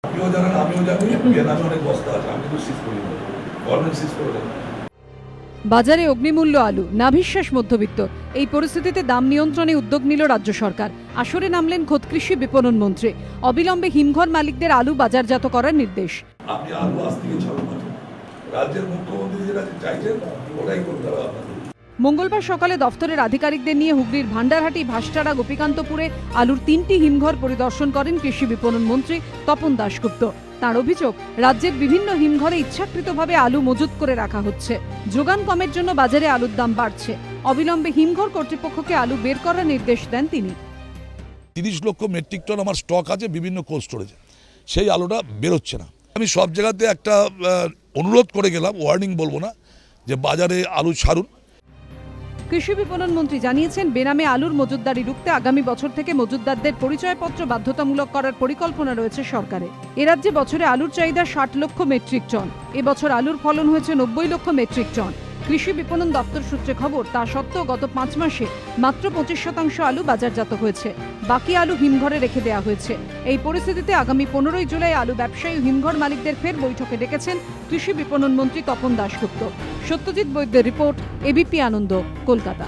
আপনিও জানেন, আমিও জানি, ভিয়েতনামে অনেক বস্তা আছে, আমি কিন্তু সিজ করি না, গভর্নমেন্ট সিজ করে দেন। বাজারে অগ্নিমূল্য আলু, নাভিশ্বাস মধ্যবিত্ত। এই পরিস্থিতিতে দাম নিয়ন্ত্রণে উদ্যোগ নিল রাজ্য সরকার। আসরে নামলেন খোদ কৃষি বিপণন মন্ত্রী। অবিলম্বে হিমঘর মালিকদের আলু বাজারজাত করার নির্দেশ। আপনি আলু আজ থেকে ছাড়ুন না, রাজ্যের মুখ্যমন্ত্রী যেটা চাইছেন ওটাই করতে হবে আপনাদের। মঙ্গলবার সকালে দফতরের আধিকারিকদের নিয়ে হুগলির ভান্ডারহাটি, ভাসটারা, গোপীকান্তপুরে আলুর 3টি হিমঘর পরিদর্শন করেন কৃষি বিপণন মন্ত্রী তপন দাশগুপ্ত। তাঁর অভিযোগ, রাজ্যের বিভিন্ন হিমঘরে ইচ্ছাকৃতভাবে আলু মজুত করে রাখা হচ্ছে। যোগান কমের জন্য বাজারে আলুর দাম বাড়ছে। অবিলম্বে হিমঘর কর্তৃপক্ষকে আলু বের করার নির্দেশ দেন তিনি। 30 লক্ষ মেট্রিক টন আমার স্টক আছে বিভিন্ন কোল্ড স্টোরেজে, সেই আলুটা বেরোচ্ছে না। আমি সব জায়গাতে একটা অনুরোধ করে গেলাম, ওয়ার্নিং বলবো না, যে বাজারে আলু ছাড়ুন। কৃষি বিপণন মন্ত্রী জানিয়েছেন, বেনামে আলুর মজুতদারি রুখতে আগামী বছর থেকে মজুতদারদের পরিচয়পত্র বাধ্যতামূলক করার পরিকল্পনা রয়েছে সরকারের। এ রাজ্যে বছরে আলুর চাহিদা 60 লক্ষ মেট্রিক টন। এবছর আলুর ফলন হয়েছে 90 লক্ষ মেট্রিক টন। কৃষি বিপণন দপ্তর সূত্রে খবর, তা সত্ত্বেও গত 5 মাসে মাত্র 25% আলু বাজারজাত হয়েছে। বাকি আলু হিমঘরে রেখে দেওয়া হয়েছে। এই পরিস্থিতিতে আগামী 15 জুলাই আলু ব্যবসায়ী হিমঘর মালিকদের ফের বৈঠকে ডেকেছেন কৃষি বিপণন মন্ত্রী তপন দাশগুপ্ত। সত্যজিৎ বৈদ্যের রিপোর্ট, এবিপি আনন্দ, কলকাতা।